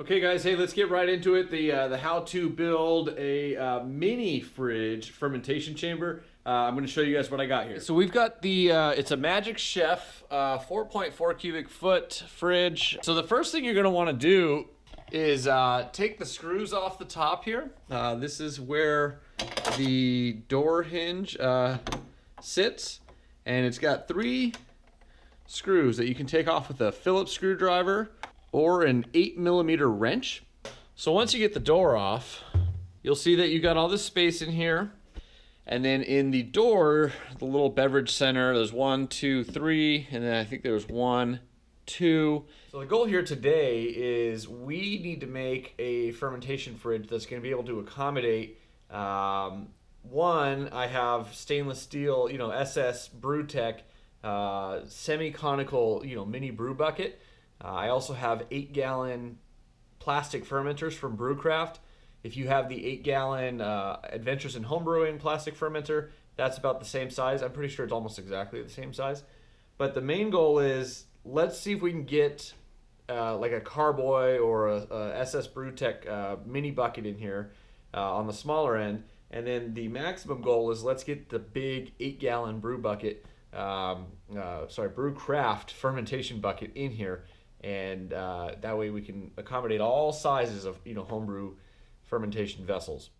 Okay guys, hey, let's get right into it. The how to build a mini fridge fermentation chamber. I'm going to show you guys what I got here. So we've got the, it's a Magic Chef 4.4 cubic foot fridge. So the first thing you're going to want to do is take the screws off the top here. This is where the door hinge sits, and it's got 3 screws that you can take off with a Phillips screwdriver or an 8mm wrench. So once you get the door off, you'll see that you got all this space in here. And then in the door, the little beverage center, there's 1, 2, 3, and then I think there's 1, 2. So the goal here today is we need to make a fermentation fridge that's gonna be able to accommodate, one, I have stainless steel, SS BrewTech semi-conical, mini brew bucket. I also have 8-gallon plastic fermenters from Brewcraft. If you have the 8-gallon Adventures in Homebrewing plastic fermenter, that's about the same size. I'm pretty sure it's almost exactly the same size. But the main goal is, let's see if we can get like a Carboy or a SS BrewTech mini bucket in here on the smaller end. And then the maximum goal is, let's get the big 8-gallon brew bucket, Brewcraft fermentation bucket in here. And that way we can accommodate all sizes of homebrew fermentation vessels.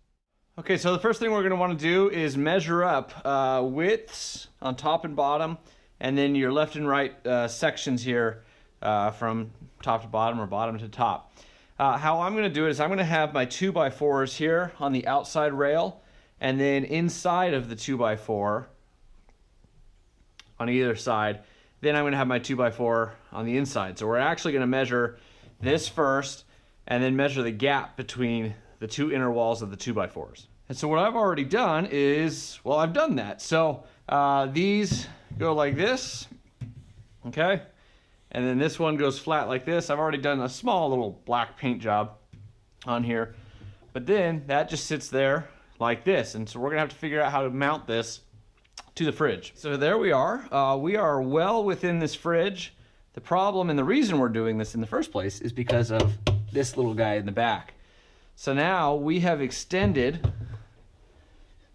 Okay, so the first thing we're going to want to do is measure up widths on top and bottom, and then your left and right sections here from top to bottom or bottom to top. How I'm going to do it is I'm going to have my 2x4s here on the outside rail, and then inside of the 2x4 on either side, then I'm going to have my 2x4 on the inside. So we're actually going to measure this first and then measure the gap between the 2 inner walls of the 2x4s. And so what I've already done is, well, I've done that. So these go like this, okay? And then this one goes flat like this. I've already done a small little black paint job on here. But then that just sits there like this. And so we're going to have to figure out how to mount this to the fridge. So there we are. We are well within this fridge. The problem and the reason we're doing this in the first place is because of this little guy in the back. So now we have extended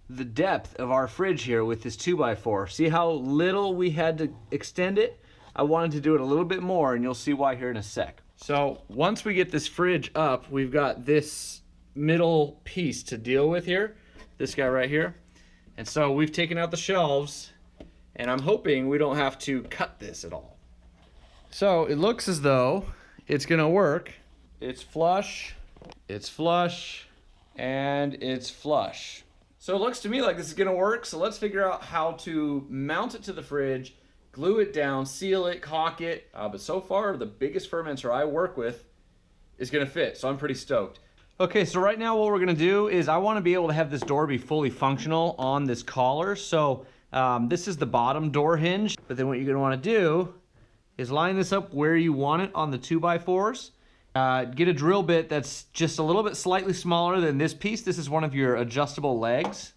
the depth of our fridge here with this 2x4. See how little we had to extend it? I wanted to do it a little bit more, and you'll see why here in a sec. So once we get this fridge up, we've got this middle piece to deal with here, this guy right here. And so we've taken out the shelves, and I'm hoping we don't have to cut this at all. So it looks as though it's gonna work. It's flush, and it's flush. So it looks to me like this is gonna work, so let's figure out how to mount it to the fridge, glue it down, seal it, caulk it. But so far, the biggest fermenter I work with is gonna fit, so I'm pretty stoked. Okay, so right now what we're gonna do is I wanna be able to have this door be fully functional on this collar. So this is the bottom door hinge, but then what you're gonna wanna do is line this up where you want it on the 2x4s. Get a drill bit that's just a little bit slightly smaller than this piece. This is one of your adjustable legs.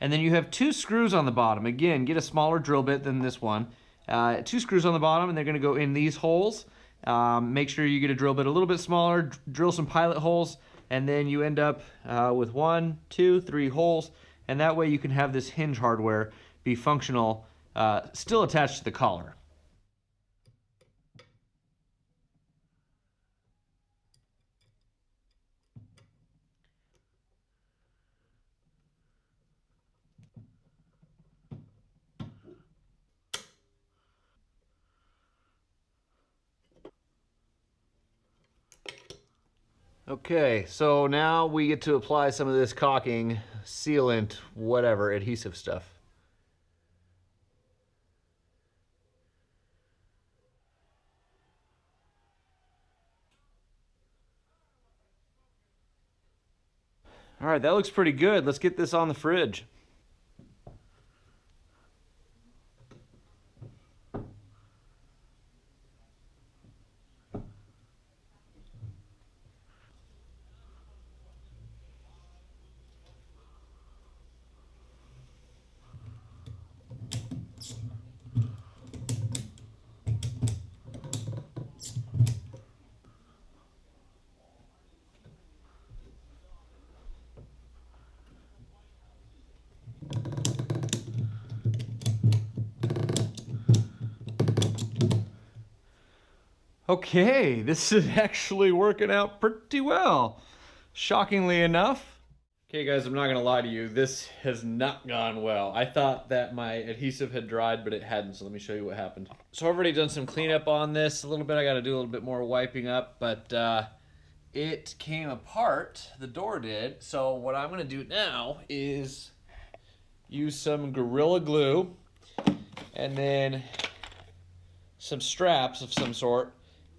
And then you have 2 screws on the bottom. Again, get a smaller drill bit than this one. 2 screws on the bottom, and they're gonna go in these holes. Make sure you get a drill bit a little bit smaller, drill some pilot holes, and then you end up with 1, 2, 3 holes, and that way you can have this hinge hardware be functional, still attached to the collar. Okay, so now we get to apply some of this caulking, sealant, whatever, adhesive stuff. All right, that looks pretty good. Let's get this on the fridge. Okay, this is actually working out pretty well, shockingly enough. Okay guys, I'm not gonna lie to you, this has not gone well. I thought that my adhesive had dried, but it hadn't, so let me show you what happened. So I've already done some cleanup on this a little bit. I gotta do a little bit more wiping up, but it came apart, the door did. So what I'm gonna do now is use some Gorilla Glue and then some straps of some sort,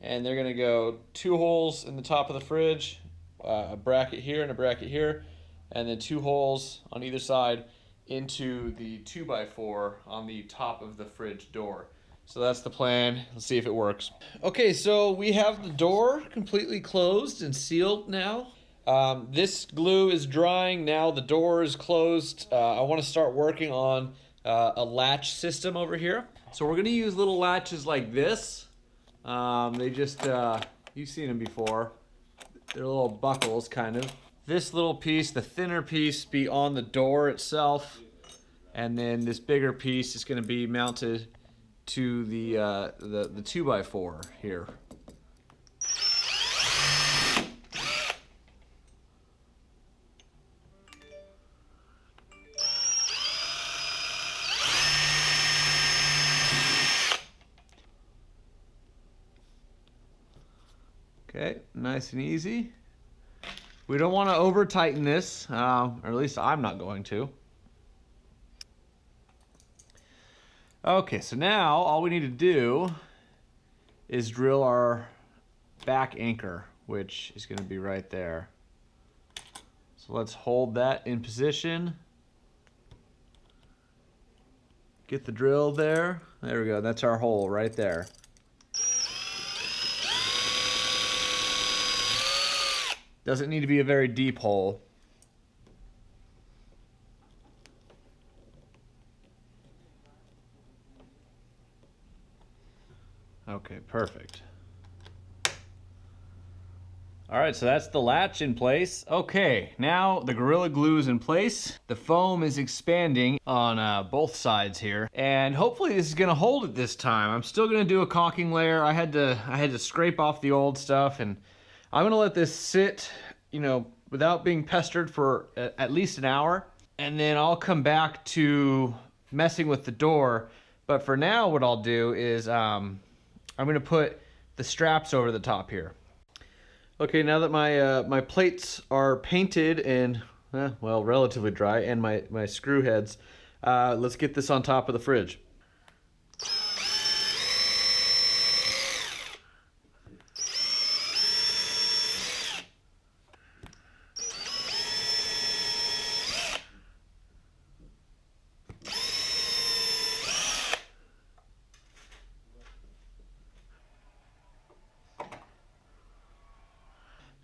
and they're gonna go 2 holes in the top of the fridge, a bracket here and a bracket here, and then 2 holes on either side into the 2x4 on the top of the fridge door. So that's the plan. Let's see if it works. Okay, so we have the door completely closed and sealed now. This glue is drying now. The door is closed. I want to start working on a latch system over here. So we're going to use little latches like this. They just, you've seen them before. They're little buckles, kind of. This little piece, the thinner piece, be on the door itself, and then this bigger piece is going to be mounted to the 2x4 here. Okay, nice and easy. We don't want to over tighten this, or at least I'm not going to. Okay, so now all we need to do is drill our back anchor, which is going to be right there. So let's hold that in position. Get the drill there. There we go, that's our hole right there. Doesn't need to be a very deep hole. Okay, perfect. All right, so that's the latch in place. Okay, now the Gorilla Glue is in place. The foam is expanding on both sides here, and hopefully this is gonna hold it this time. I'm still gonna do a caulking layer. I had to scrape off the old stuff, and I'm gonna let this sit, you know, without being pestered for at least an hour, and then I'll come back to messing with the door. But for now, what I'll do is I'm gonna put the straps over the top here. Okay, now that my plates are painted and well, relatively dry, and my screw heads, let's get this on top of the fridge.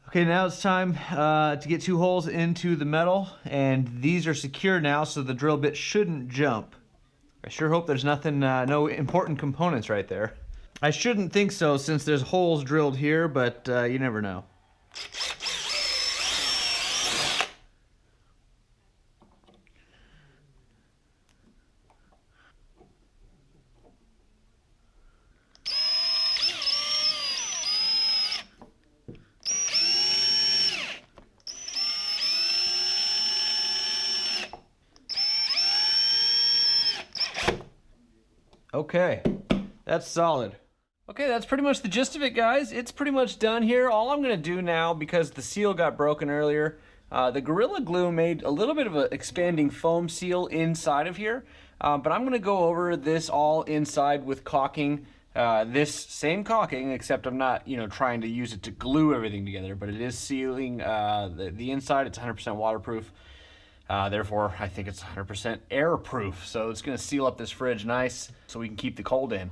Okay, now it's time to get 2 holes into the metal, and these are secure now, so the drill bit shouldn't jump. I sure hope there's nothing, no important components right there. I shouldn't think so since there's holes drilled here, but you never know. Okay, that's solid. Okay, that's pretty much the gist of it, guys. It's pretty much done here. All I'm gonna do now, because the seal got broken earlier, the Gorilla Glue made a little bit of an expanding foam seal inside of here, but I'm gonna go over this all inside with caulking, this same caulking, except I'm not, you know, trying to use it to glue everything together, but it is sealing the inside. It's 100% waterproof. Therefore, I think it's 100% airproof. So it's gonna seal up this fridge nice so we can keep the cold in.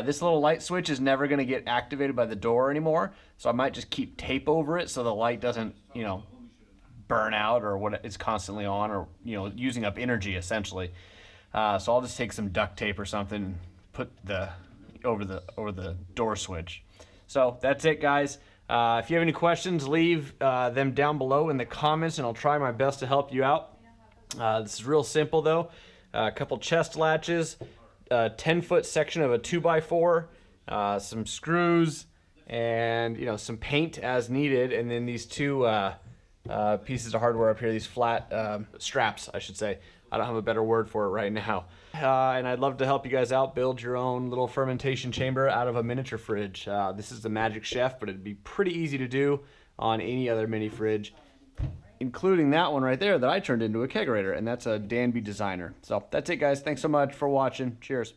This little light switch is never gonna get activated by the door anymore. So I might just keep tape over it so the light doesn't, you know, burn out or what it's constantly on, or, you know, using up energy essentially. So I'll just take some duct tape or something and put over the door switch. So that's it, guys. If you have any questions, leave them down below in the comments and I'll try my best to help you out. This is real simple though. A couple chest latches, a 10-foot section of a 2x4, some screws, and you know, some paint as needed, and then these two pieces of hardware up here, these flat straps, I should say. I don't have a better word for it right now. And I'd love to help you guys out build your own little fermentation chamber out of a miniature fridge. This is the Magic Chef, but it'd be pretty easy to do on any other mini fridge, including that one right there that I turned into a kegerator, and that's a Danby Designer. So that's it, guys. Thanks so much for watching. Cheers.